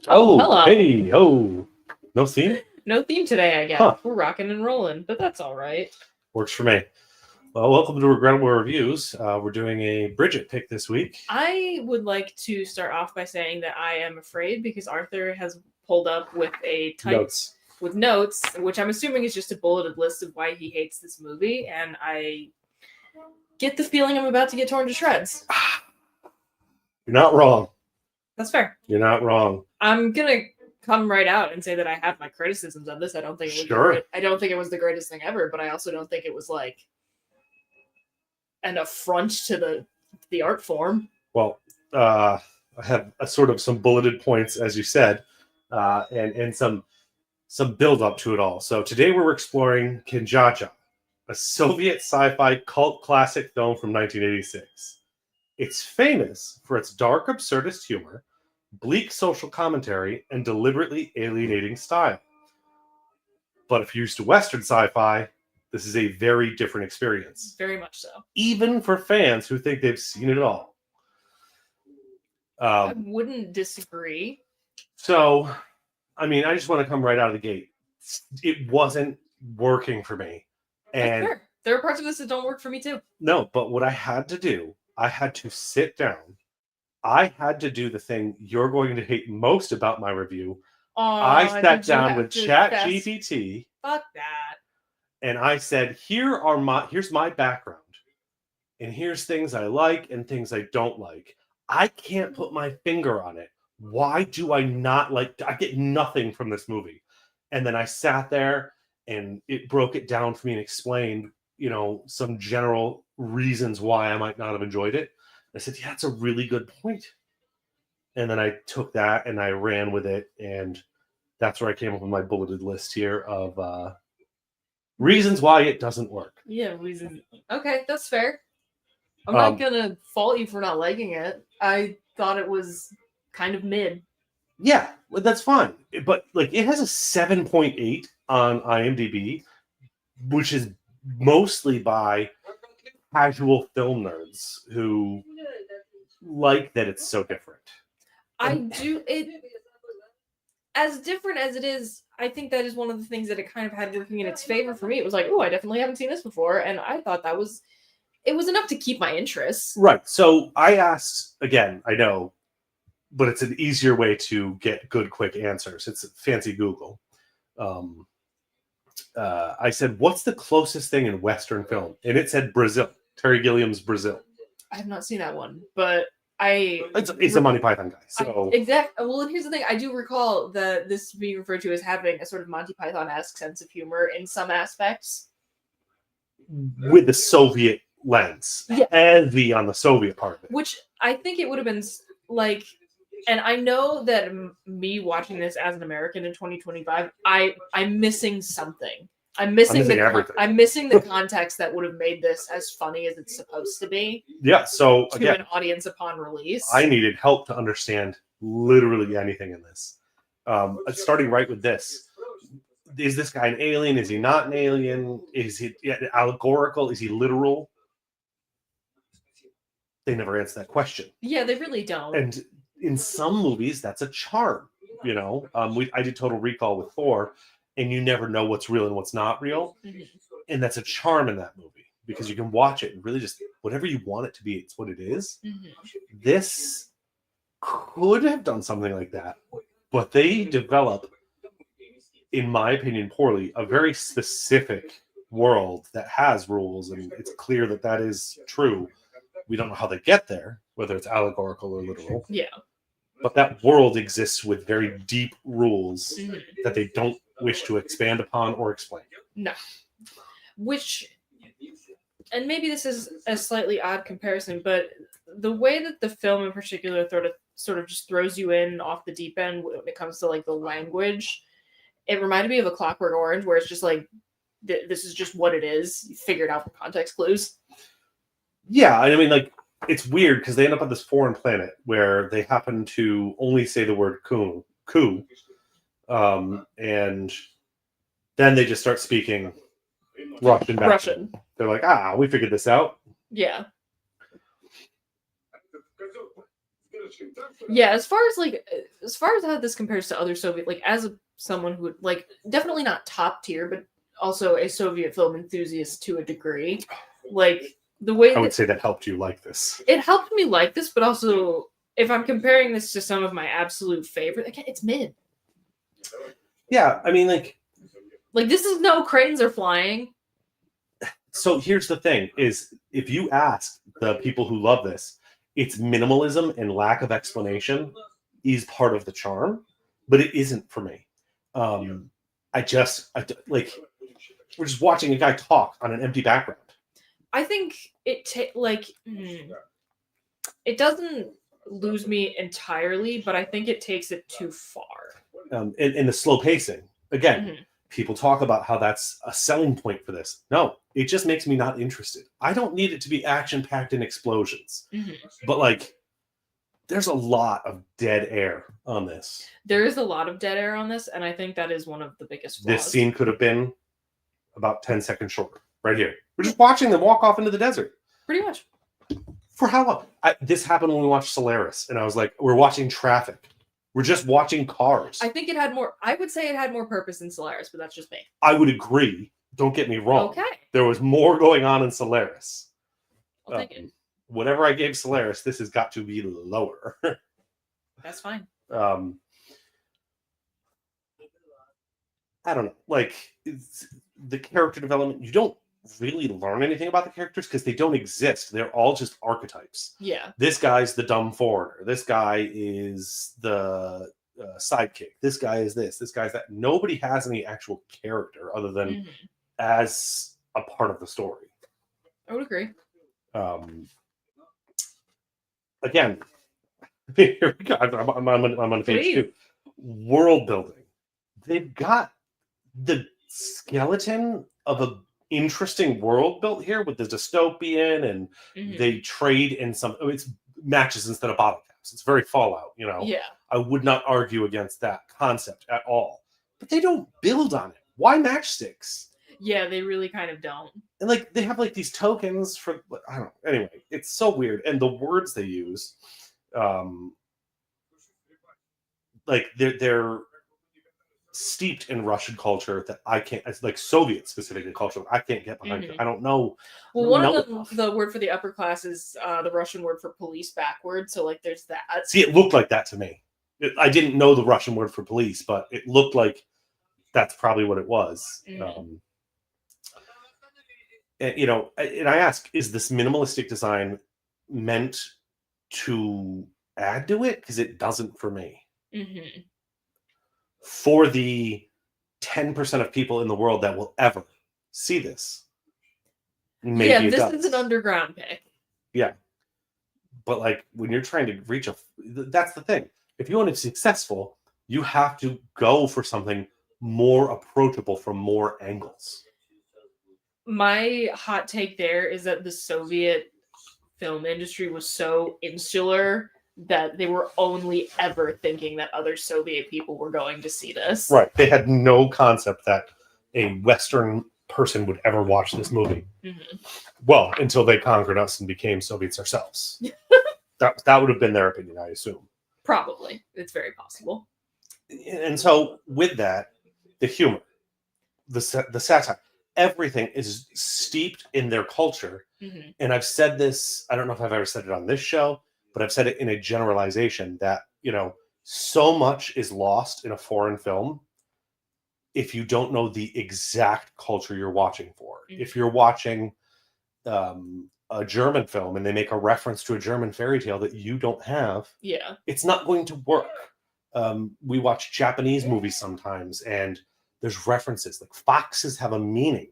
Oh, Hello. hey, oh. No theme? No theme today, I guess. Huh. We're rocking and rolling, but that's all right. Works for me. Well, welcome to Regrettable Reviews. We're doing a Bridget pick this week. I would like to start off by saying that I am afraid because Arthur has pulled up with a type with notes, which I'm assuming is just a bulleted list of why he hates this movie, and I get the feeling I'm about to get torn to shreds. You're not wrong. That's fair. You're not wrong. I'm gonna come right out and say that I have my criticisms of this. I don't think it was I don't think it was the greatest thing ever, but I also don't think it was like an affront to the art form. Well, I have some bulleted points, as you said, and some build up to it all. So today we're exploring Kin-Dza-Dza, a Soviet sci-fi cult classic film from 1986. It's famous for its dark, absurdist humor, bleak social commentary, and deliberately alienating style. But if you're used to Western sci-fi, this is a very different experience. Very much so. Even for fans who think they've seen it all. I wouldn't disagree. So, I mean, I just want to come right out of the gate. It wasn't working for me. And that's fair. There are parts of this that don't work for me too. No, but what I had to do, I had to sit down. I had to do the thing you're going to hate most about my review. I sat down with ChatGPT. Fuck that. And I said, here's my background. And here's things I like and things I don't like. I can't put my finger on it. Why do I not like? I get nothing from this movie. And then I sat there and it broke it down for me and explained, some general reasons why I might not have enjoyed it. I said, yeah, that's a really good point. And then I took that and I ran with it. And that's where I came up with my bulleted list here of reasons why it doesn't work. Yeah, reasons. Okay, that's fair. I'm not going to fault you for not liking it. I thought it was kind of mid. Yeah, that's fine. But it has a 7.8 on IMDb, which is mostly by casual film nerds who like that it's so different. As different as it is, I think that is one of the things that it kind of had working in its favor for me. It was like, oh, I definitely haven't seen this before, and I thought it was enough to keep my interest. Right. So I asked, again, I know, but it's an easier way to get good, quick answers. It's fancy Google. I said, what's the closest thing in Western film? And it said Brazil. Terry Gilliam's Brazil. I have not seen that one, but it's a Monty Python guy. So exactly. Well, and here's the thing: I do recall that this being referred to as having a sort of Monty Python-esque sense of humor in some aspects, with the Soviet lens, heavy on the Soviet part of it. Which I think it would have been like, and I know that me watching this as an American in 2025, I'm missing something. I'm missing the context that would have made this as funny as it's supposed to be. Yeah, so to an audience upon release. I needed help to understand literally anything in this. Starting right with this. Is this guy an alien? Is he not an alien? Is he allegorical? Is he literal? They never answer that question. Yeah, they really don't. And in some movies, that's a charm. I did Total Recall with Thor, and you never know what's real and what's not real. Mm-hmm. And that's a charm in that movie because you can watch it and really just whatever you want it to be, it's what it is. Mm-hmm. This could have done something like that, but they develop, in my opinion, poorly, a very specific world that has rules, and it's clear that that is true. We don't know how they get there, whether it's allegorical or literal. Yeah. But that world exists with very deep rules that they don't wish to expand upon or explain. No. And maybe this is a slightly odd comparison, but the way that the film in particular sort of just throws you in off the deep end when it comes to the language, it reminded me of A Clockwork Orange, where it's just this is just what it is. You figure it out from context clues. Yeah, I mean, it's weird because they end up on this foreign planet where they happen to only say the word coup. And then they just start speaking Russian. They're like, we figured this out. Yeah. Yeah, as far as how this compares to other Soviet, like as someone who would like definitely not top tier, but also a Soviet film enthusiast to a degree, like the way I would that say that helped you like this. it helped me like this, but also if I'm comparing this to some of my absolute favorite, again, it's mid. Yeah, I mean, like this is no cranes are flying. so here's the thing: is if you ask the people who love this, its minimalism and lack of explanation is part of the charm, but it isn't for me. Like we're just watching a guy talk on an empty background. I think it it doesn't lose me entirely, but I think it takes it too far. And the slow pacing. Again, Mhm. people talk about how that's a selling point for this. No, it just makes me not interested. I don't need it to be action packed and explosions, but like, there's a lot of dead air on this. There is a lot of dead air on this, and I think that is one of the biggest flaws. This scene could have been about 10 seconds shorter. Right here, we're just watching them walk off into the desert. Pretty much. For how long? This happened when we watched Solaris, and I was like, we're watching traffic. We're just watching cars. I think it had more. I would say it had more purpose in Solaris, but that's just me. I would agree. Don't get me wrong. Okay. There was more going on in Solaris. I'll take it. Whatever I gave Solaris, this has got to be lower. That's fine. I don't know. Like, the character development, you don't really learn anything about the characters because they don't exist. They're all just archetypes. Yeah. This guy's the dumb foreigner. This guy is the sidekick. This guy is this. This guy's that. Nobody has any actual character other than as a part of the story. I would agree. Again, here we go. I'm on page 2. World building. They've got the skeleton of a interesting world built here with the dystopian, and they trade in some. It's matches instead of bottle caps. It's very Fallout, you know. Yeah. I would not argue against that concept at all, but they don't build on it. Why matchsticks? Yeah, they really kind of don't. And like they have like these tokens for I don't know. Anyway, it's so weird, and the words they use, like they're steeped in Russian culture that I can't. It's like Soviet specifically culture. I can't get behind it. I don't know. Well, one of them, the word for the upper class is the Russian word for police backwards. So like, there's that. See, it looked like that to me. I didn't know the Russian word for police, but it looked like that's probably what it was. And, you know, and I ask, is this minimalistic design meant to add to it? Because it doesn't for me. For the 10% of people in the world that will ever see this, maybe this is an underground pick. Yeah. But like when you're trying to reach that's the thing. If you want to be successful, you have to go for something more approachable from more angles. My hot take there is that the Soviet film industry was so insular that they were only ever thinking that other Soviet people were going to see this. Right. They had no concept that a Western person would ever watch this movie. Well, until they conquered us and became Soviets ourselves. that would have been their opinion, I assume. Probably. It's very possible. And so with that, the humor, the satire, everything is steeped in their culture. And I've said this, I don't know if I've ever said it on this show, but I've said it in a generalization that, you know, so much is lost in a foreign film if you don't know the exact culture you're watching for. If you're watching a German film and they make a reference to a German fairy tale that you don't have, it's not going to work. We watch Japanese movies sometimes and there's references, like foxes have a meaning.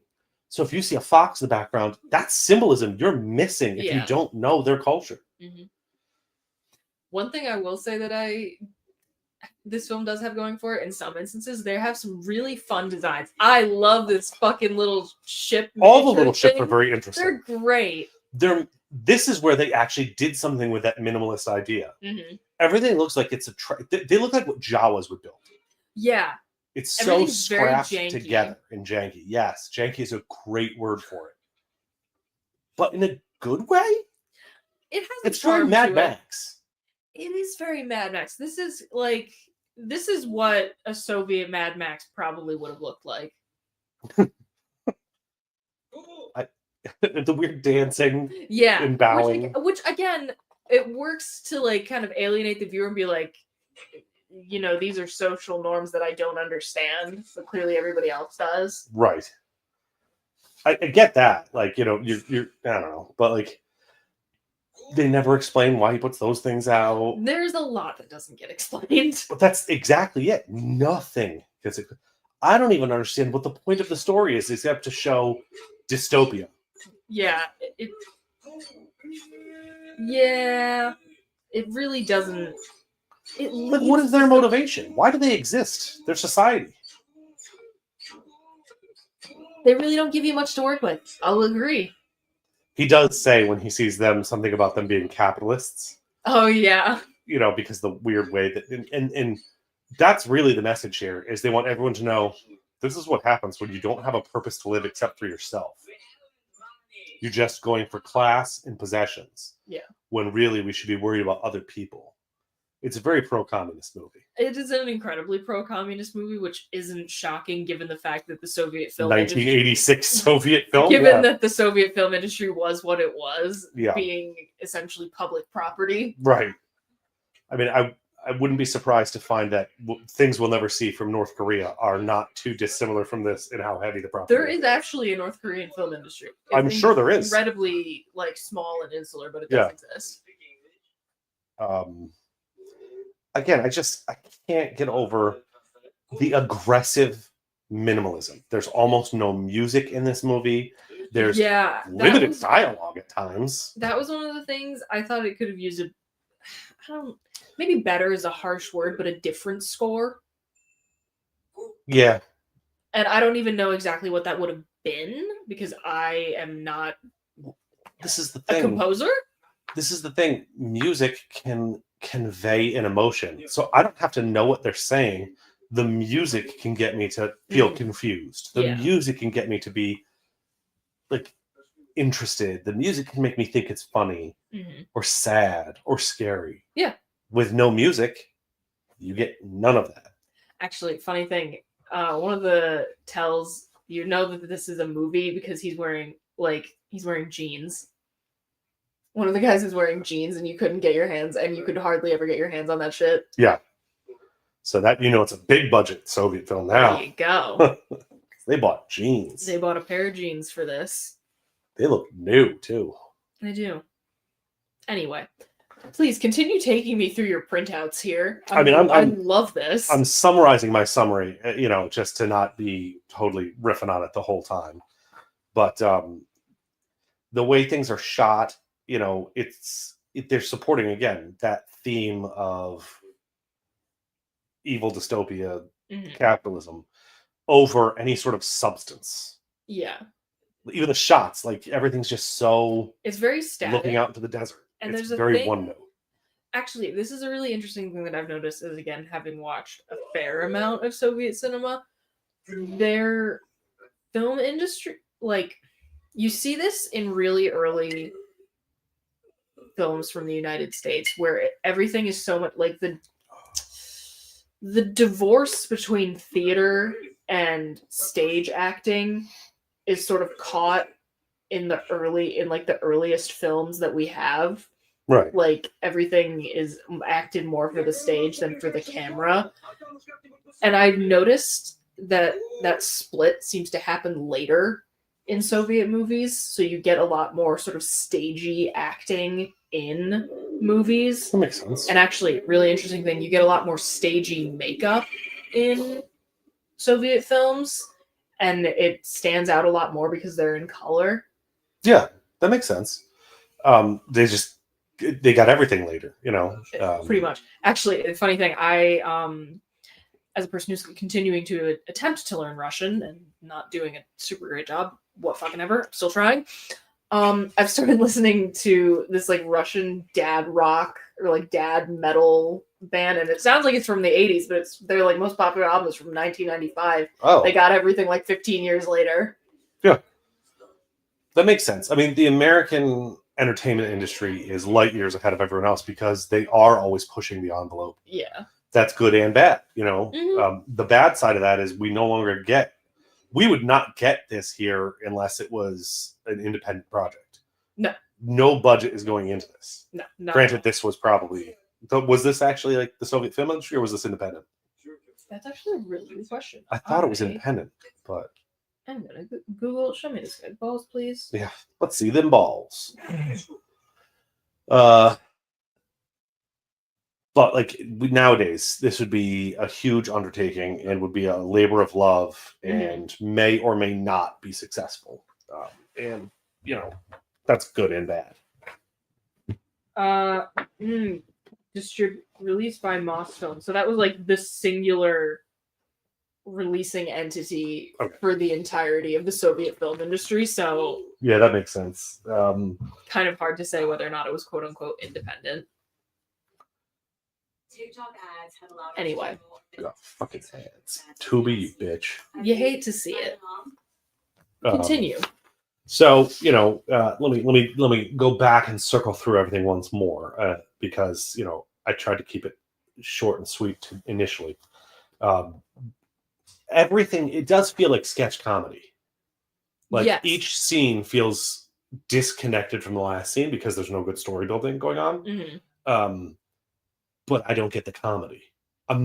So if you see a fox in the background, that's symbolism you're missing if you don't know their culture. One thing I will say that this film does have going for it in some instances, they have some really fun designs. I love this fucking little ship. All the little ships are very interesting. They're great. This is where they actually did something with that minimalist idea. Everything looks like it's they look like what Jawas would build. Yeah. It's so scrapped together and janky. Yes, janky is a great word for it. But in a good way? It has it's very Mad Max. It is very Mad Max. This is what a Soviet Mad Max probably would have looked like. The weird dancing Yeah, and bowing. which again, it works to like kind of alienate the viewer and be like, you know, these are social norms that I don't understand, but clearly everybody else does. Right. I get that. Like, you know, you're I don't know, but like they never explain why he puts those things out. There's a lot that doesn't get explained. But that's exactly it. Nothing gets it. I don't even understand what the point of the story is, except to show dystopia. Yeah, yeah, it really doesn't. Like, what is their motivation? Why do they exist? Their society. They really don't give you much to work with. I'll agree. He does say when he sees them something about them being capitalists. Oh yeah. You know, because the weird way that and that's really the message here is they want everyone to know this is what happens when you don't have a purpose to live except for yourself. You're just going for class and possessions. Yeah. When really we should be worried about other people. It's a very pro-communist movie. It is an incredibly pro-communist movie, which isn't shocking given the fact that the Soviet film 1986 Soviet film. Given that the Soviet film industry was what it was, yeah. being essentially public property. Right. I mean, I wouldn't be surprised to find that things we'll never see from North Korea are not too dissimilar from this in how heavy the property There is actually a North Korean film industry. I'm sure there is. Incredibly like small and insular, but it does exist. Again, I can't get over the aggressive minimalism. There's almost no music in this movie. There's limited dialogue at times. That was one of the things I thought it could have used. Maybe better is a harsh word, but a different score. Yeah. And I don't even know exactly what that would have been because I am not. This is the thing. A composer? This is the thing. Music can convey an emotion. So I don't have to know what they're saying. The music can get me to feel confused. The music can get me to be like interested. The music can make me think it's funny or sad or scary. Yeah. With no music, you get none of that. Actually, funny thing, one of the tells you know that this is a movie because he's wearing jeans. One of the guys is wearing jeans and you couldn't get your hands, and you could hardly ever get your hands on that shit. Yeah. So that, it's a big budget Soviet film now. There you go. They bought jeans. They bought a pair of jeans for this. They look new, too. They do. Anyway, please continue taking me through your printouts here. I love this. I'm summarizing my summary, just to not be totally riffing on it the whole time. But the way things are shot, they're supporting, again, that theme of evil dystopia, capitalism, over any sort of substance. Yeah. Even the shots, like, everything's just so... It's very static. Looking out into the desert. And it's there's very one note. Actually, this is a really interesting thing that I've noticed is, again, having watched a fair amount of Soviet cinema, their film industry, like, you see this in really early films from the United States where everything is so much like the divorce between theater and stage acting is sort of caught in the earliest films that we have. Right. Like, everything is acted more for the stage than for the camera. And I've noticed that split seems to happen later in Soviet movies. So you get a lot more sort of stagey acting in movies. That makes sense. And actually, really interesting thing, you get a lot more stagey makeup in Soviet films. And it stands out a lot more because they're in color. Yeah, that makes sense. They got everything later, Pretty much. Actually, the funny thing, I, as a person who's continuing to attempt to learn Russian and not doing a super great job, what fucking ever, still trying, I've started listening to this, like, Russian dad rock or, like, dad metal band, and it sounds like it's from the 80s, but their, like, most popular album is from 1995. Oh. They got everything, like, 15 years later. Yeah. That makes sense. I mean, the American entertainment industry is light years ahead of everyone else because they are always pushing the envelope. Yeah. That's good and bad, you know. Mhm. The bad side of that is we no longer we would not get this here unless it was an independent project. No budget is going into this. No, not Granted, this was probably, was this actually like the Soviet film industry or was this independent? That's actually a really good question. I thought it was independent, but I'm gonna Google. Show me this guy. Balls, please. yeah, let's see them balls. But like nowadays, this would be a huge undertaking and would be a labor of love and may or may not be successful. And you know, that's good and bad. Released by Moss Film. So that was like the singular releasing entity for the entirety of the Soviet film industry. So yeah, that makes sense. Kind of hard to say whether or not it was quote unquote independent. TikTok ads have allowed anyway. Fucking ads. Tubi, you bitch. You hate to see it. Continue. So you know, let me go back and circle through everything once more because you know I tried to keep it short and sweet initially. Everything, it does feel like sketch comedy. Like yes. Each scene feels disconnected from the last scene because there's no good story building going on. But I don't get the comedy. I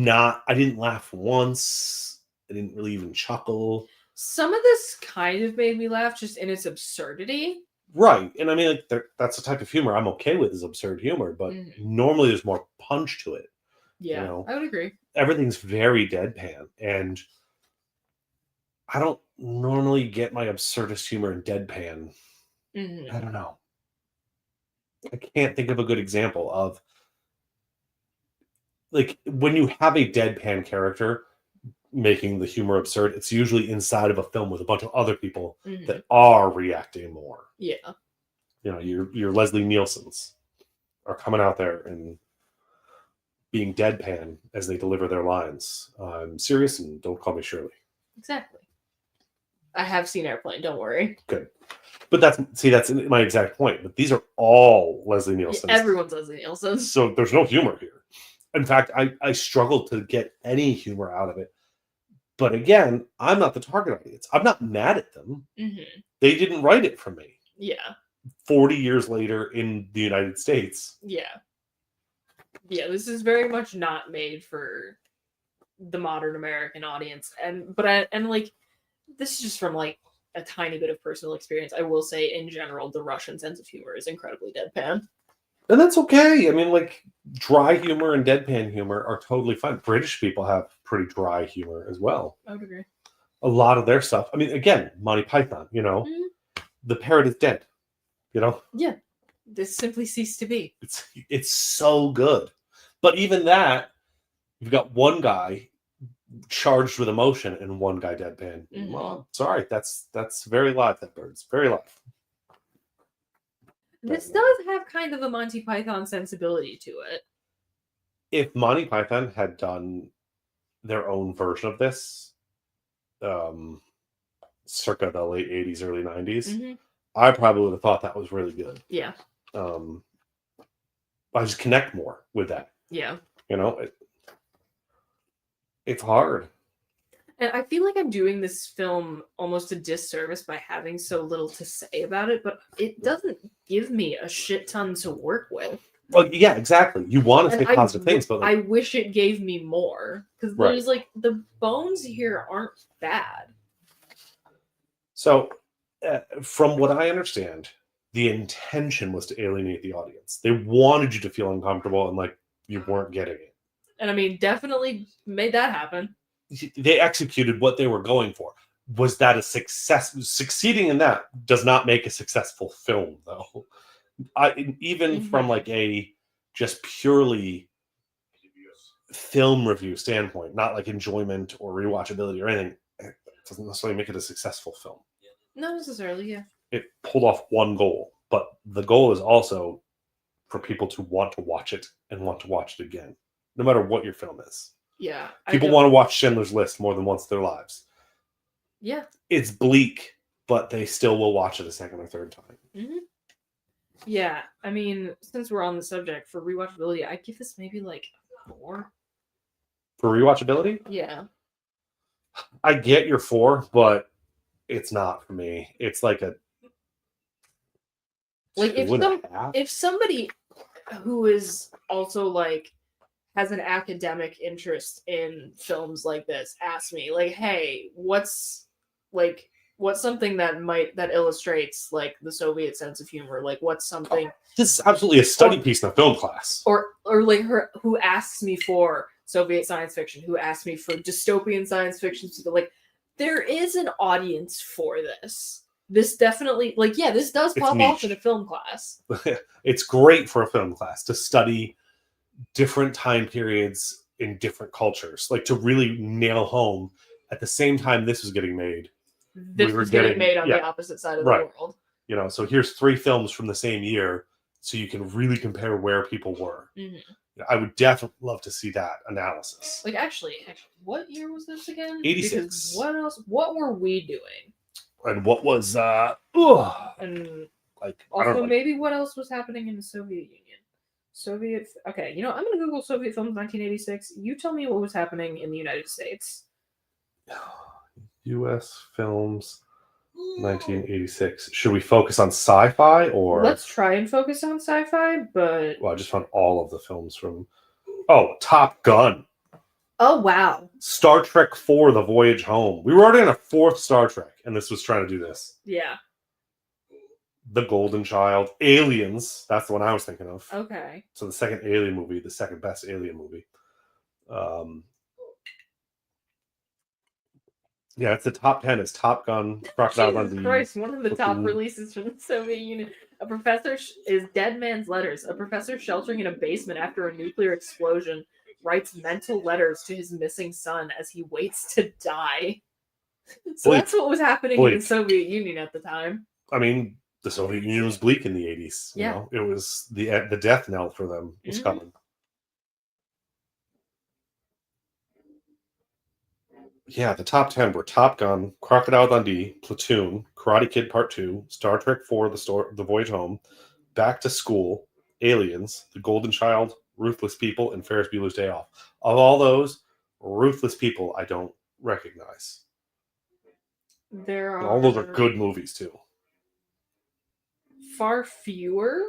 didn't laugh once. I didn't really even chuckle. Some of this kind of made me laugh just in its absurdity. Right. And I mean, like, that's the type of humor I'm okay with, is absurd humor, but normally there's more punch to it. Yeah, you know? I would agree. Everything's very deadpan, and I don't normally get my absurdist humor in deadpan. I don't know. I can't think of a good example of, like, when you have a deadpan character making the humor absurd, it's usually inside of a film with a bunch of other people that are reacting more. Yeah. You know, your Leslie Nielsen's are coming out there and being deadpan as they deliver their lines. I'm serious and don't call me Shirley. Exactly. I have seen Airplane, don't worry. Good. But that's my exact point. But these are all Leslie Nielsen. Everyone's Leslie Nielsen. So there's no humor here. In fact, I struggled to get any humor out of it. But again, I'm not the target audience. I'm not mad at them. They didn't write it for me. Yeah. 40 years later in the United States. Yeah. Yeah, this is very much not made for the modern American audience. And like, this is just from like a tiny bit of personal experience. I will say, in general, the Russian sense of humor is incredibly deadpan. And that's okay. I mean, like, dry humor and deadpan humor are totally fine. British people have pretty dry humor as well. I would agree. A lot of their stuff. I mean, again, Monty Python, you know, the parrot is dead, you know? Yeah. This simply ceased to be. It's so good. But even that, you've got one guy charged with emotion and one guy deadpan. Well, sorry, that's very live, that bird's very live. This does have kind of a Monty Python sensibility to it. If Monty Python had done their own version of this, circa the late 80s, early 90s, I probably would have thought that was really good. Yeah. I just connect more with that. Yeah. You know, it's hard. And I feel like I'm doing this film almost a disservice by having so little to say about it, but it doesn't give me a shit ton to work with. Well, yeah, exactly. You want to say positive things, but I wish it gave me more, because there's like the bones here aren't bad. So, from what I understand, the intention was to alienate the audience. They wanted you to feel uncomfortable and like you weren't getting it. And I mean, definitely made that happen. They executed what they were going for. Was that a success? Succeeding in that does not make a successful film, though. Even from like a just purely film review standpoint, not like enjoyment or rewatchability or anything, it doesn't necessarily make it a successful film. Not necessarily, yeah. It pulled off one goal, but the goal is also for people to want to watch it and want to watch it again, no matter what your film is. Yeah. People want to watch Schindler's List more than once in their lives. Yeah. It's bleak, but they still will watch it a second or third time. Yeah, I mean, since we're on the subject for rewatchability, I'd give this maybe like 4. For rewatchability, Yeah. I get your 4, but it's not for me. It's like a Like 2.5. if somebody who is also like has an academic interest in films like this asked me like, hey, what's something that illustrates like the Soviet sense of humor? Like what's something This is absolutely a study piece in a film class. or like her who asks me for Soviet science fiction, who asks me for dystopian science fiction, so like there is an audience for this. This definitely like yeah, this does It's pop off niche. in a film class. It's great for a film class to study different time periods in different cultures, like to really nail home at the same time this was getting made. This were was getting getting- made on the yeah, opposite side of right. the world. You know, so here's 3 films from the same year, so you can really compare where people were. Mhm. I would definitely love to see that analysis. Like actually, what year was this again? 86. Because what else? What were we doing? And what was And like I also don't know, maybe what else was happening in the Soviet Union? Okay, you know, I'm gonna Google Soviet films 1986. You tell me what was happening in the United States. U.S. films 1986. Should we focus on sci-fi or? Let's try and focus on sci-fi, but Well, I just found all of the films from. Oh, Top Gun, oh wow, Star Trek 4: The Voyage Home. We were already on a 4th Star Trek, and this was trying to do this. yeah, The Golden Child, Aliens. That's the one I was thinking of. okay. So the second Alien movie, the second best Alien movie. Yeah, it's the top 10. It's Top Gun, Crocodile Jesus Dundee. Christ, one of the top Platoon. releases from the Soviet Union. A professor is Dead Man's Letters. A professor sheltering in a basement after a nuclear explosion writes mental letters to his missing son as he waits to die. So Bleak. that's what was happening in the Bleak. Soviet Union at the time. I mean, the Soviet Union was bleak in the 80s. You Yeah. know? It was the death knell for them was Mhm. coming. Yeah, the top 10 were Top Gun, Crocodile Dundee, Platoon, Karate Kid Part 2, Star Trek 4: The Voyage Home, Back to School, Aliens, The Golden Child, Ruthless People, and Ferris Bueller's Day Off. Of all those, Ruthless People I don't recognize. There are All those are good movies too. far fewer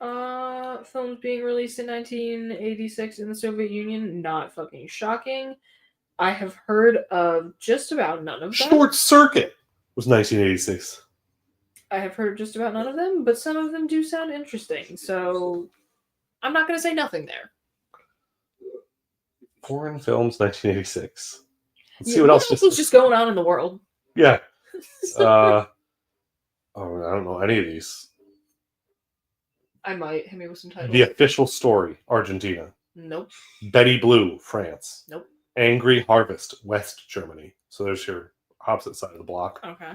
films being released in 1986 in the Soviet Union. Not fucking shocking. I have heard of just about none of them. Short Circuit was 1986. I have heard of just about none of them, but some of them do sound interesting. So I'm not going to say nothing there. Foreign films, 1986. Let's see Yeah, what else is just going on in the world. Yeah. I don't know any of these. I might hit me with some titles. The Official Story, Argentina. Nope. Betty Blue, France. Nope. Angry Harvest, West Germany. So there's your opposite side of the block. Okay.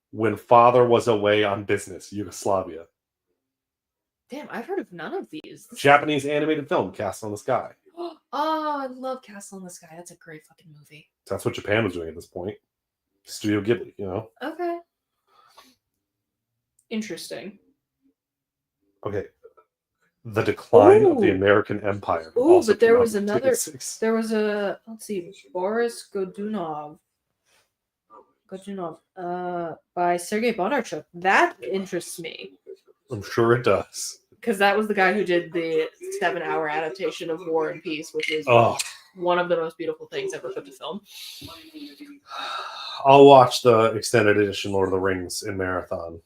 When Father Was Away on Business, Yugoslavia. Damn, I've heard of none of these. Japanese animated film, Castle in the Sky. Oh, I love Castle in the Sky. That's a great fucking movie. That's what Japan was doing at this point. Studio Ghibli, you know? Okay. Interesting. Okay. The Decline of the Ooh. American Empire. Ooh, also but there came out was in another. 1986. There was a. Let's see. Boris Godunov. By Sergei Bondarchuk. That interests me. I'm sure it does. Because that was the guy who did the 7-hour adaptation of War and Peace, which is Oh, one of the most beautiful things ever put to film. I'll watch the extended edition Lord of the Rings in marathon.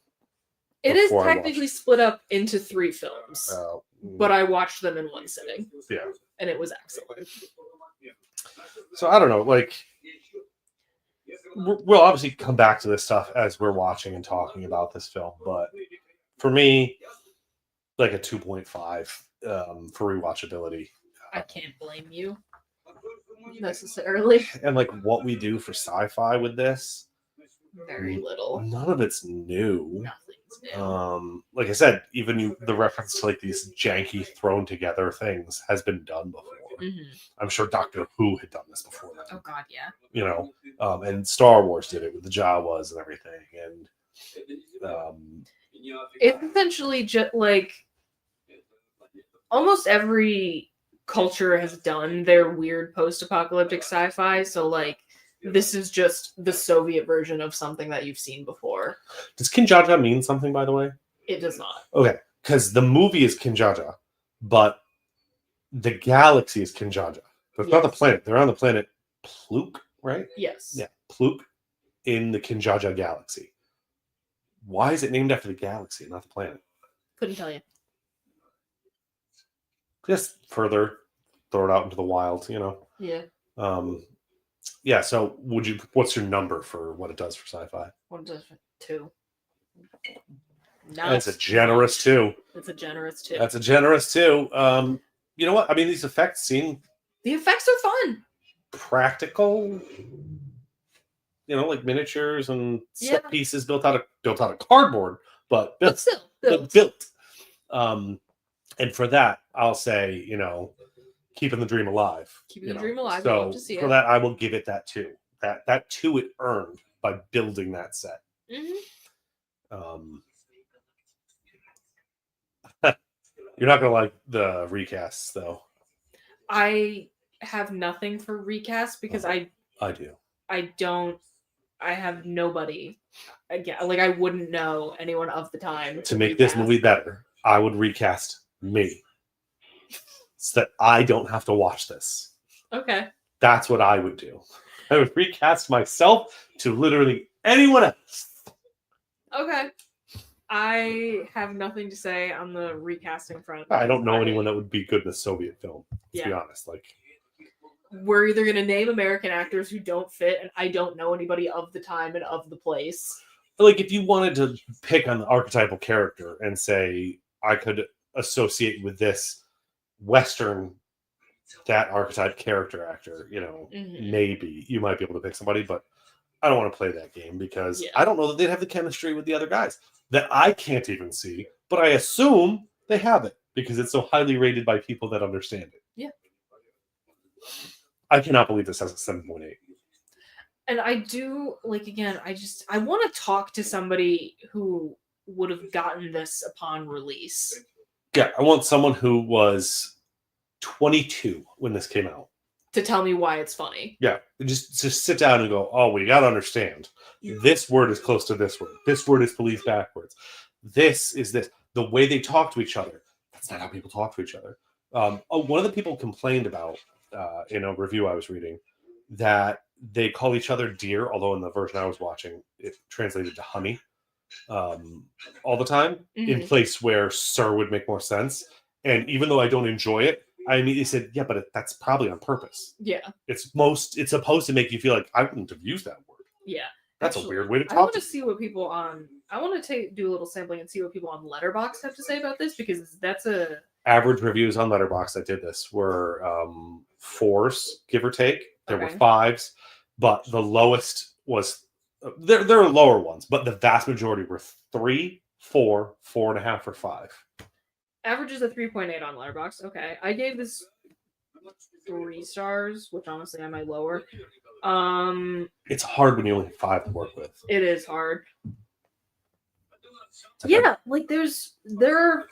It is before I technically split up into 3 films, but I watched them in one sitting. Yeah. And it was excellent. So I don't know, like we'll obviously come back to this stuff as we're watching and talking about this film, but for me, like a 2.5 for rewatchability. I can't blame you necessarily. And like what we do for sci-fi with this, Very little. none of it's new. Nothing's new. Like I said, even the reference to like these janky thrown together things has been done before. Mm-hmm. I'm sure Doctor Who had done this before then. Oh God, yeah. You know, and Star Wars did it with the Jawas and everything, and It's essentially just like almost every culture has done their weird post-apocalyptic sci-fi, so like this is just the Soviet version of something that you've seen before. Does Kin-Dza-Dza mean something, by the way? It does not. Okay, because the movie is Kin-Dza-Dza, but the galaxy is Kin-Dza-Dza. That's not the planet. They're on the planet Pluk, right? Yes. Yeah, Pluk in the Kin-Dza-Dza galaxy. Why is it named after the galaxy, not the planet? Couldn't tell you. Just further throw it out into the wild, you know. Yeah. Yeah. So, what's your number for what it does for sci-fi? 2. That's a generous 2. It's a generous 2. That's a generous 2. You know what? I mean, these effects seem. The effects are fun. Practical. You know, like miniatures and set pieces built out of cardboard, but built. And for that, I'll say, you know, keeping the dream alive. Keeping the dream alive. So love to see for it. that, I will give it that 2. That 2 it earned by building that set. Mm-hmm. You're not gonna like the recasts, though. I have nothing for recast because I do. I have nobody. Again, like I wouldn't know anyone of the time to make this movie better. I would recast me, so that I don't have to watch this. Okay. That's what I would do. I would recast myself to literally anyone else. Okay. I have nothing to say on the recasting front. I don't know anyone that would be good in a Soviet film, to be honest. Like, we're either going to name American actors who don't fit, and I don't know anybody of the time and of the place. Like, if you wanted to pick on the archetypal character and say, I could associate with this Western, that archetype character actor, you know, maybe you might be able to pick somebody, but I don't want to play that game because I don't know that they'd have the chemistry with the other guys that I can't even see, but I assume they have it because it's so highly rated by people that understand it. Yeah. I cannot believe this has a 7.8. And I do, like, again, I want to talk to somebody who would have gotten this upon release. Yeah, I want someone who was 22 when this came out. To tell me why it's funny. Yeah, just sit down and go, oh, we got to understand. This word is close to this word. This word is policed backwards. This is this. The way they talk to each other, that's not how people talk to each other. One of the people complained about, in a review I was reading, that they call each other dear, although in the version I was watching, it translated to honey all the time, in place where sir would make more sense. And even though I don't enjoy it, I immediately said, yeah, but that's probably on purpose. Yeah. It's supposed to make you feel like I wouldn't have used that word. Yeah. That's a weird way to talk. I want to see what people on... I want to do a little sampling and see what people on Letterboxd have to say about this, because that's a... Average reviews on Letterboxd that did this were 4s, give or take. There were 5s, but the lowest was... There are lower ones, but the vast majority were 3, 4, 4.5, or 5. Average is a 3.8 on Letterboxd. Okay. I gave this 3 stars, which honestly I might lower. It's hard when you only have 5 to work with. It is hard. Yeah, like there are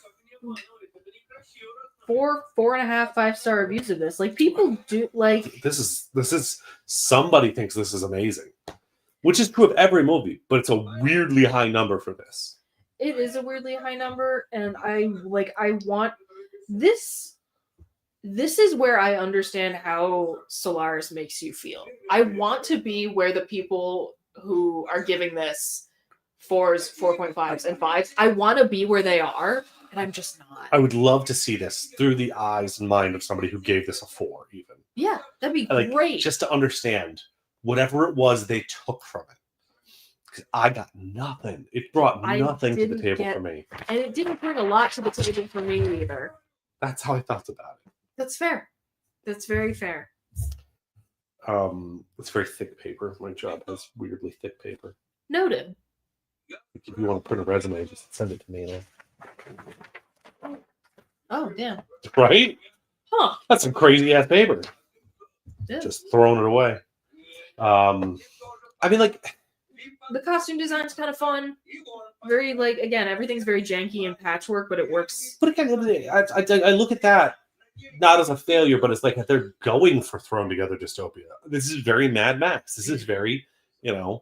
4.5, 5-star reviews of this. Like people do like this is somebody thinks this is amazing, which is true of every movie, but it's a weirdly high number for this. It is a weirdly high number, and I want this. This is where I understand how Solaris makes you feel. I want to be where the people who are giving this 4s, 4.5s, and 5s, I want to be where they are, and I'm just not. I would love to see this through the eyes and mind of somebody who gave this a 4, even. Yeah, that'd be great. Just to understand whatever it was they took from it. Because I got nothing. It brought nothing to the table for me. And it didn't bring a lot to the table for me either. That's how I felt about it. That's fair. That's very fair. It's very thick paper. My job has weirdly thick paper. Noted. If you want to print a resume, just send it to me. Oh, damn. Right? Huh. That's some crazy ass paper. Yeah. Just throwing it away. I mean, like, The costume design's kind of fun. Very like again, everything's very janky and patchwork, but it works. But again, I look at that not as a failure, but it's like that they're going for thrown together dystopia. This is very Mad Max. This is very, Yeah.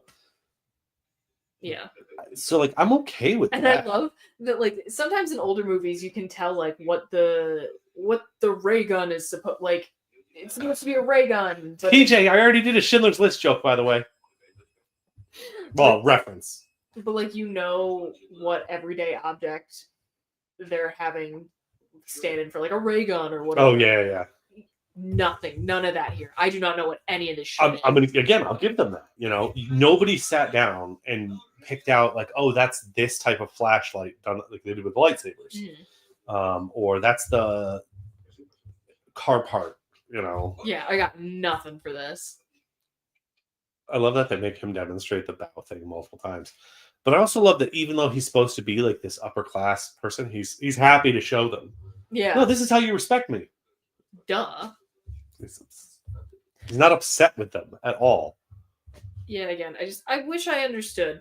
So like I'm okay with And that. I love that like sometimes in older movies you can tell like what the ray gun is supposed like it's supposed to be a ray gun. But TJ, I already did a Schindler's List joke, by the way. Well, reference. But like what everyday object they're having stand in for, like a ray gun or whatever. Oh yeah. Nothing, none of that here. I do not know what any of this shit is. I'm gonna again. I'll give them that. Nobody sat down and picked out like, oh, that's this type of flashlight done like they did with lightsabers, or that's the car part. Yeah, I got nothing for this. I love that they make him demonstrate the bow thing multiple times. But I also love that even though he's supposed to be like this upper class person, he's happy to show them. Yeah. No, this is how you respect me. Duh. He's not upset with them at all. Yeah, again, I wish I understood.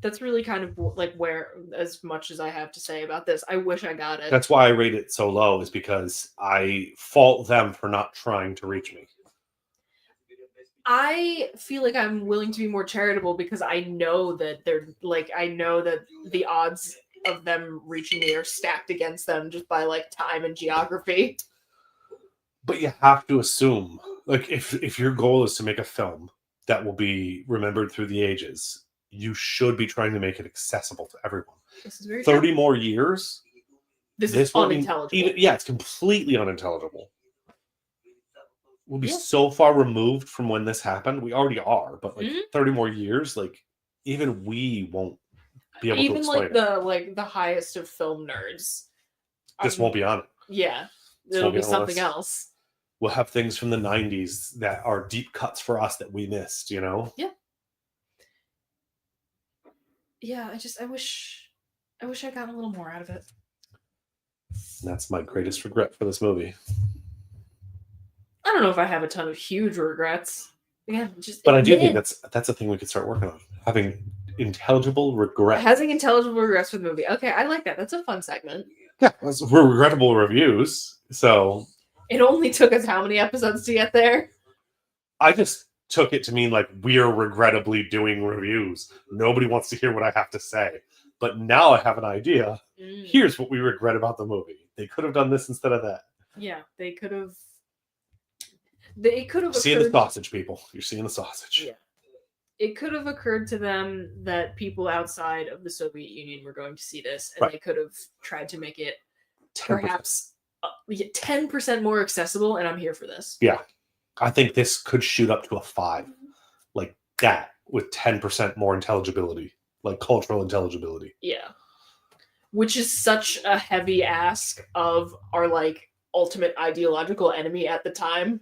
That's really kind of like where, as much as I have to say about this, I wish I got it. That's why I rate it so low, is because I fault them for not trying to reach me. I feel like I'm willing to be more charitable because I know that I know that the odds of them reaching me are stacked against them just by like time and geography. But you have to assume, like, if your goal is to make a film that will be remembered through the ages, you should be trying to make it accessible to everyone. This is very 30 true. more years? This is unintelligible. It's completely unintelligible. We'll be so far removed from when this happened. We already are, but like 30 more years, like even we won't be able to explain it. The highest of film nerds. This won't be on it. Yeah. It'll be something else. We'll have things from the 90s that are deep cuts for us that we missed, Yeah. Yeah, I wish I got a little more out of it. That's my greatest regret for this movie. I don't know if I have a ton of huge regrets. Again, but I do think that's a thing we could start working on. Having intelligible regrets. Having intelligible regrets for the movie. Okay, I like that. That's a fun segment. Yeah, we're regrettable reviews. So it only took us how many episodes to get there? I just took it to mean like we're regrettably doing reviews. Nobody wants to hear what I have to say. But now I have an idea. Here's what we regret about the movie. They could have done this instead of that. Yeah, they could have. Seeing the sausage, people. You're seeing the sausage. Yeah. It could have occurred to them that people outside of the Soviet Union were going to see this, and they could have tried to make it 10%. Perhaps 10% more accessible, and I'm here for this. Yeah. I think this could shoot up to a 5. Like that, with 10% more intelligibility. Like cultural intelligibility. Yeah. Which is such a heavy ask of our like ultimate ideological enemy at the time.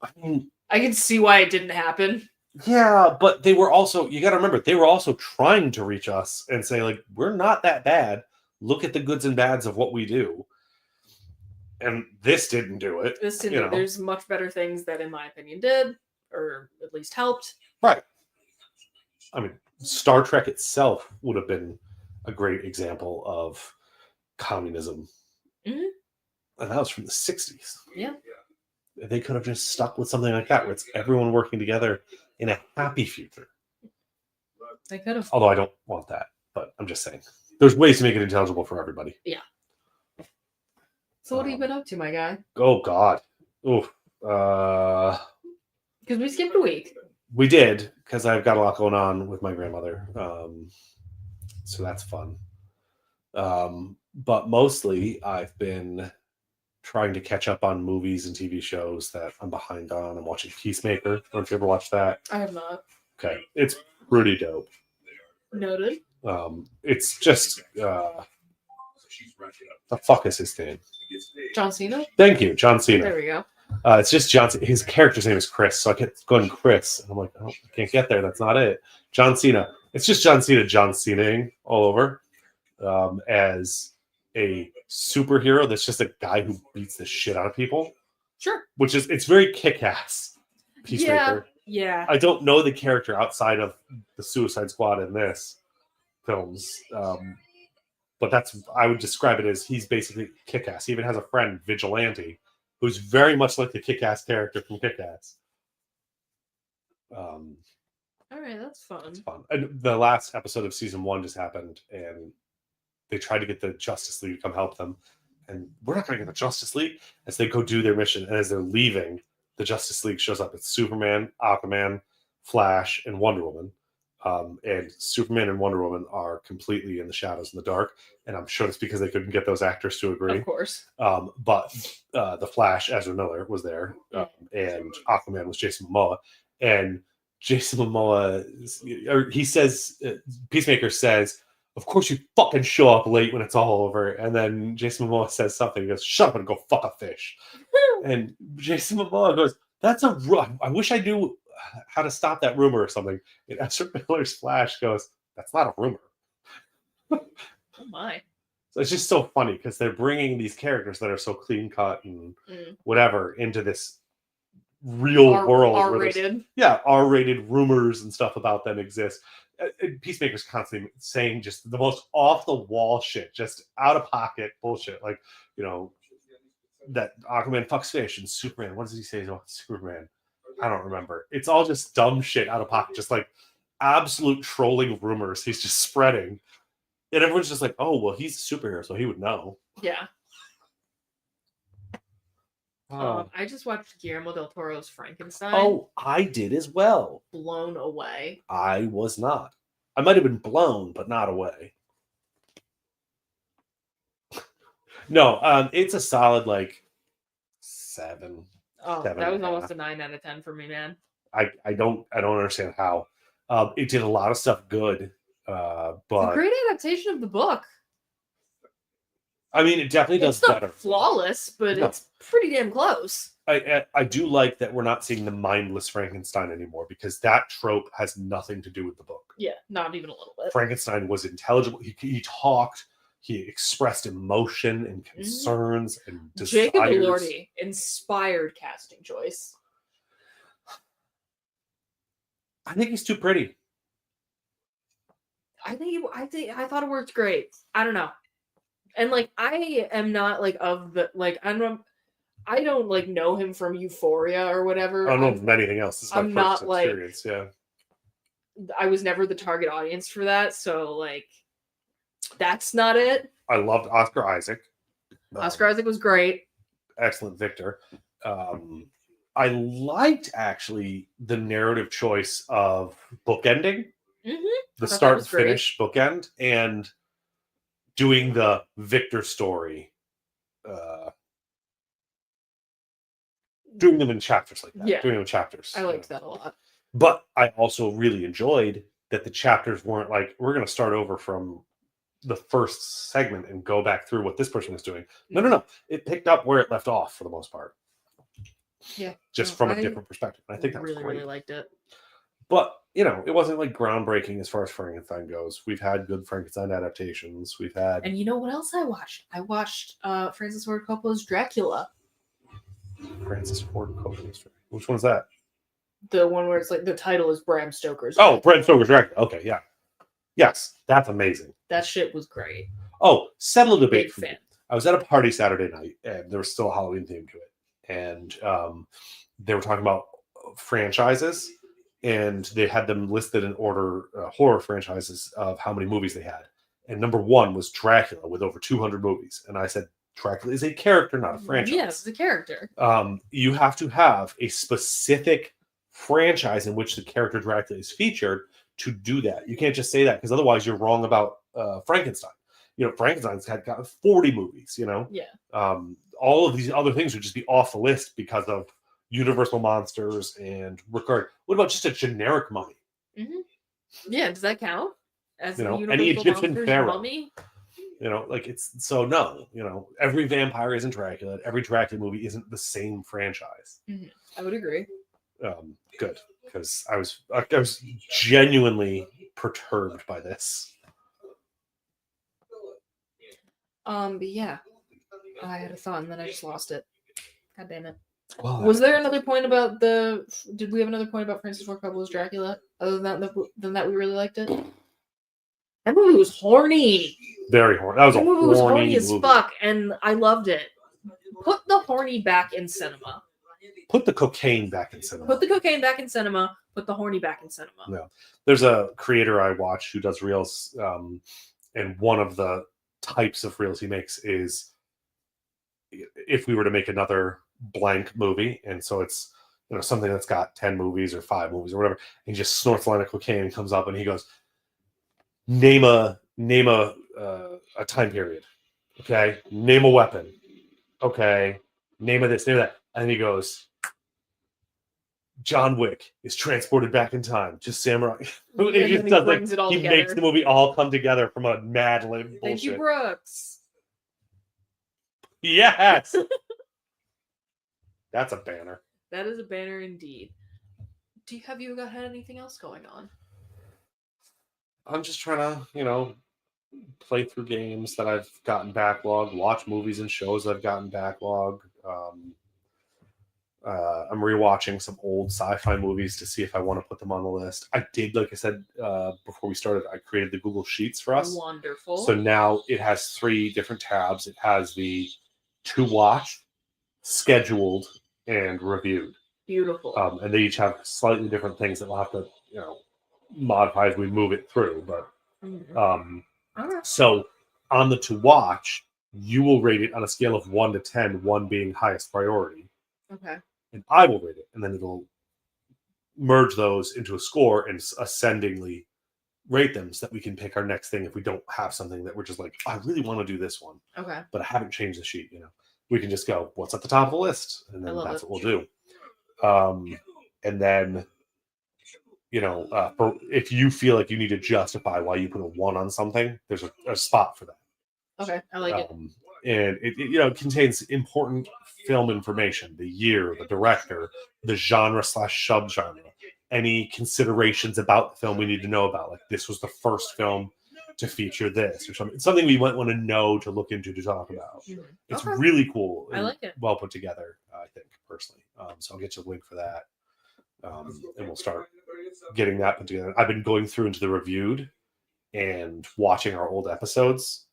I mean, I can see why it didn't happen. Yeah, but they were also, you got to remember, they were also trying to reach us and say, like, we're not that bad. Look at the goods and bads of what we do. And this didn't do it. This didn't. There's much better things that, in my opinion, did, or at least helped. Right. I mean, Star Trek itself would have been a great example of communism. And that was from the 60s. Yeah. They could have just stuck with something like that, where it's everyone working together in a happy future. They could have. Although I don't want that, but I'm just saying. There's ways to make it intelligible for everybody. Yeah. So what have you been up to, my guy? Oh, God. Oh. Because we skipped a week. We did, because I've got a lot going on with my grandmother. So that's fun. But mostly I've been trying to catch up on movies and TV shows that I'm behind on. I'm watching Peacemaker. I don't know if you ever watched that. I have not. Okay. It's pretty dope. Noted. It's just the fuck is his name? John Cena? Thank you, John Cena. There we go. It's just John Cena. His character's name is Chris, so I kept going Chris. And I'm like, oh, I can't get there. That's not it. John Cena. It's just John Cena-ing all over as a superhero that's just a guy who beats the shit out of people. Sure. Which is, it's very kick-ass. Peacemaker. Yeah. I don't know the character outside of the Suicide Squad in this films. But I would describe it as he's basically Kick-Ass. He even has a friend, Vigilante, who's very much like the Kick-Ass character from Kick-Ass. All right, that's fun. It's fun. And the last episode of season 1 just happened, and they tried to get the Justice League to come help them. And we're not going to get the Justice League. As they go do their mission, and as they're leaving, the Justice League shows up. It's Superman, Aquaman, Flash, and Wonder Woman. And Superman and Wonder Woman are completely in the shadows in the dark. And I'm sure it's because they couldn't get those actors to agree. Of course. But the Flash, Ezra Miller, was there. And Aquaman was Jason Momoa. And Jason Momoa, he says, Peacemaker says, "Of course you fucking show up late when it's all over." And then Jason Momoa says something. He goes, "Shut up and go fuck a fish." And Jason Momoa goes, "That's a run. I wish I knew how to stop that rumor or something." And Ezra Miller's Flash goes, "That's not a rumor." Oh my. So it's just so funny because they're bringing these characters that are so clean cut and whatever into this real world. R-rated. Yeah, R-rated rumors and stuff about them exist. Peacemaker's constantly saying just the most off-the-wall shit, just out-of-pocket bullshit. Like, that Aquaman fucks fish and Superman. What does he say about Superman? I don't remember. It's all just dumb shit out of pocket, just like absolute trolling rumors he's just spreading. And everyone's just like, "Oh, well, he's a superhero, so he would know." Yeah. I just watched Guillermo del Toro's Frankenstein. Oh, I did as well. Blown away. I was not. I might have been blown, but not away. No, it's a solid 7. Oh, 7 that was and a almost half. a 9 out of 10 for me, man. I don't understand how. It did a lot of stuff good, but It's a great adaptation of the book. I mean, it definitely does it's not better. Flawless, but No. it's pretty damn close. I do like that we're not seeing the mindless Frankenstein anymore, because that trope has nothing to do with the book. Yeah, not even a little bit. Frankenstein was intelligible. He talked. He expressed emotion and concerns and desires. Jacob Elordi, inspired casting choice. I think he's too pretty. I thought it worked great. I don't know. And I am not of the I don't know him from Euphoria or whatever. I don't know from anything else. This is I'm my not first experience. Yeah. I was never the target audience for that, so that's not it. I loved Oscar Isaac. Oscar Isaac was great. Excellent Victor. I liked actually the narrative choice of bookending, the start and finish bookend, and doing the Victor story, doing them in chapters like that. Yeah. Doing them in chapters. I liked that a lot. But I also really enjoyed that the chapters weren't we're going to start over from the first segment and go back through what this person was doing. No. It picked up where it left off for the most part. Yeah. Just from a different perspective. I think that was great. Really liked it. But, it wasn't groundbreaking as far as Frankenstein goes. We've had good Frankenstein adaptations. We've had... And you know what else I watched? I watched Francis Ford Coppola's Dracula. Francis Ford Coppola's Dracula. Which one's that? The one where it's the title is Bram Stoker's. Oh, Bram Stoker's Dracula. Okay, yeah. Yes, that's amazing. That shit was great. Oh, settle a debate. Big fan. I was at a party Saturday night, and there was still a Halloween theme to it. And they were talking about franchises, and they had them listed in order, horror franchises of how many movies they had. And number 1 was Dracula with over 200 movies. And I said, Dracula is a character, not a franchise. Yes, it's a character. You have to have a specific franchise in which the character Dracula is featured to do that. You can't just say that, because otherwise you're wrong about Frankenstein. Frankenstein's had 40 movies, Yeah. All of these other things would just be off the list because of Universal Monsters and Ricard. What about just a generic mummy? Mm-hmm. Yeah, does that count? As any Egyptian pharaoh? Mummy? It's so no. Every vampire isn't Dracula. Every Dracula movie isn't the same franchise. Mm-hmm. I would agree. Good, because I was genuinely perturbed by this. But yeah, I had a thought and then I just lost it. God damn it. Well, Was there another point about the? Did we have another point about Francis Ford Coppola's Dracula? Other than that, we really liked it. That movie was horny. very horny. That was That a movie was horny horny as movie. fuck, and I loved it. Put the horny back in cinema. Put the cocaine back in cinema. Put the cocaine back in cinema. Put the horny back in cinema. No. There's a creator I watch who does reels, and one of the types of reels he makes is if we were to make another blank movie, and so it's something that's got 10 movies or 5 movies or whatever, and he just snorts a line of cocaine and comes up and he goes, name a time period, okay, name a weapon, okay, name of this, name of that, and he goes, John Wick is transported back in time, just samurai. And He then he brings it all he together. makes the movie all come together from a Mad Lib bullshit. Thank you, Brooks. Yes. That's a banner. That is a banner indeed. Have you had anything else going on? I'm just trying to, play through games that I've gotten backlog, watch movies and shows I've gotten backlog. I'm rewatching some old sci-fi movies to see if I want to put them on the list. I did, like I said before we started, I created the Google Sheets for us. Wonderful. So now it has 3 different tabs. It has the to watch, scheduled, and reviewed. Beautiful. And they each have slightly different things that we'll have to, modify as we move it through. But so on the to watch, you will rate it on a scale of 1 to 10, 1 being highest priority. Okay. And I will rate it, and then it'll merge those into a score and ascendingly rate them so that we can pick our next thing if we don't have something that we're just like, I really want to do this one. Okay. But I haven't changed the sheet, We can just go, what's at the top of the list? And then that's what we'll do. And then, if you feel like you need to justify why you put a 1 on something, there's a spot for that. Okay, I like it. And it contains important film information, the year, the director, the genre/subgenre, any considerations about the film we need to know about. Like, this was the first film to feature this or something. It's something we might want to know to look into to talk about. Mm-hmm. It's really cool. I like it. Well put together, I think, personally. So I'll get you a link for that. And we'll start getting that put together. I've been going through into the reviewed and watching our old episodes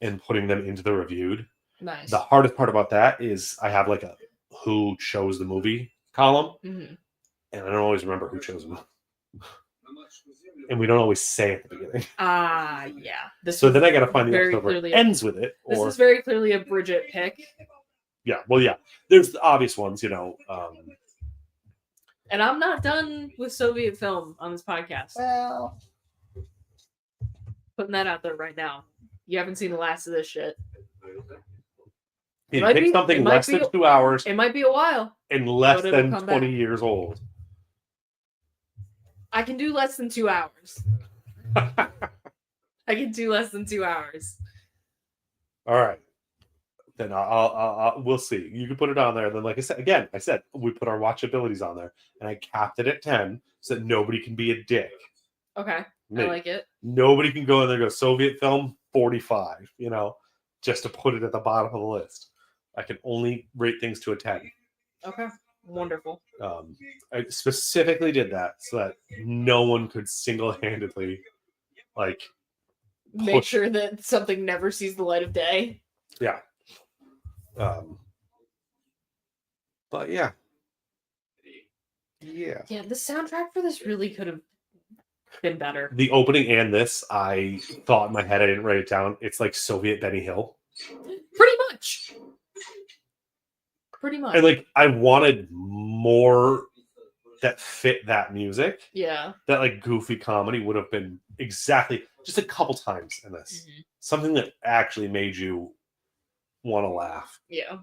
and putting them into the reviewed. Nice. The hardest part about that is I have like a who chose the movie column, and I don't always remember who chose them. And we don't always say at the beginning. Yeah. So then I got to find the episode where it ends with it. This is very clearly a Bridget pick. Yeah, well, yeah. There's the obvious ones, And I'm not done with Soviet film on this podcast. Well, putting that out there right now. You haven't seen the last of this shit. It pick something less than 2 hours. It might be a while. And less than 20 years old. I can do less than 2 hours. I can do less than 2 hours. All right. Then I'll we'll see. You can put it on there. And then, like I said, we put our watchabilities on there. And I capped it at 10 so that nobody can be a dick. Okay. I like it. Nobody can go in there and go Soviet film 45, just to put it at the bottom of the list. I can only rate things to a 10. Okay. Wonderful. I specifically did that so that no one could single-handedly make sure that something never sees the light of day. Yeah. But yeah. Yeah, the soundtrack for this really could have been better. The opening and this, I thought in my head, I didn't write it down. It's like Soviet Benny Hill. Pretty much. And I wanted more that fit that music. Yeah. That goofy comedy would have been exactly just a couple times in this. Mm-hmm. Something that actually made you want to laugh. Yeah.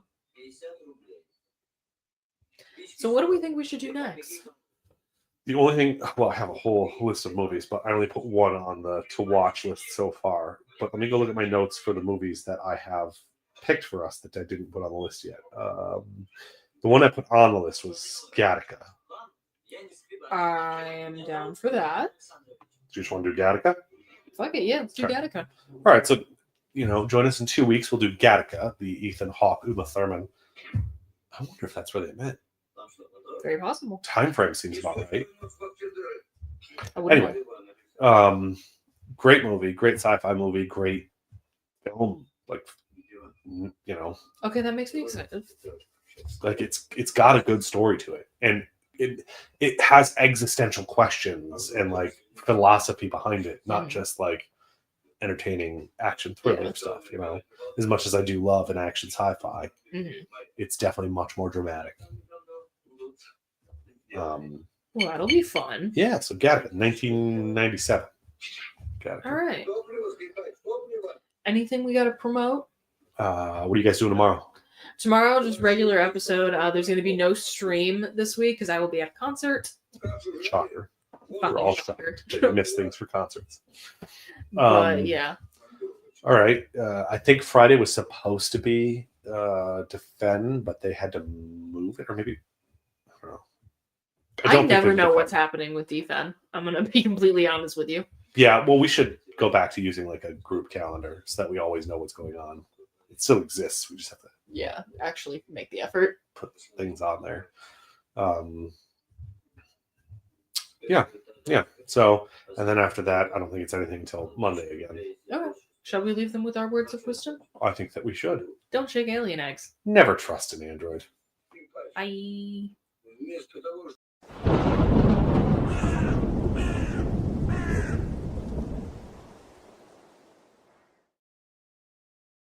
So what do we think we should do next? The only thing, well, I have a whole list of movies, but I only put 1 on the to watch list so far. But let me go look at my notes for the movies that I have picked for us that I didn't put on the list yet. The one I put on the list was Gattaca. I am down for that. Do you just want to do Gattaca? Fuck it, yeah, let's do Gattaca. All right, so join us in 2 weeks. We'll do Gattaca, the Ethan Hawke, Uma Thurman I wonder if that's where they met. Very possible. Time frame seems about right. I wouldn't Anyway, great movie, great sci-fi movie, great film. Like, you know, Okay, that makes me excited. like it's got a good story to it, and it has existential questions and like philosophy behind it, not just like entertaining action thriller stuff. You know, as much as I do love an action sci-fi, it's definitely much more dramatic. Well, that'll be fun. Yeah, so Gattaca, 1997. Gattaca. All right. Anything we got to promote? What are you guys doing tomorrow? Tomorrow, just regular episode. There's going to be no stream this week because I will be at a concert. Shocker. Fucking We're all shocker. shocked. Miss things for concerts. But yeah. All right. I think Friday was supposed to be Defend, but they had to move it, or maybe I don't know. I never know what's happening with Defend. I'm going to be completely honest with you. Yeah, well, we should go back to using like a group calendar so that we always know what's going on. It still exists. We just have to actually make the effort. Put things on there. Yeah. So, and then after that, I don't think it's anything until Monday again. Okay. Shall we leave them with our words of wisdom? I think that we should. Don't shake alien eggs. Never trust an android. Bye.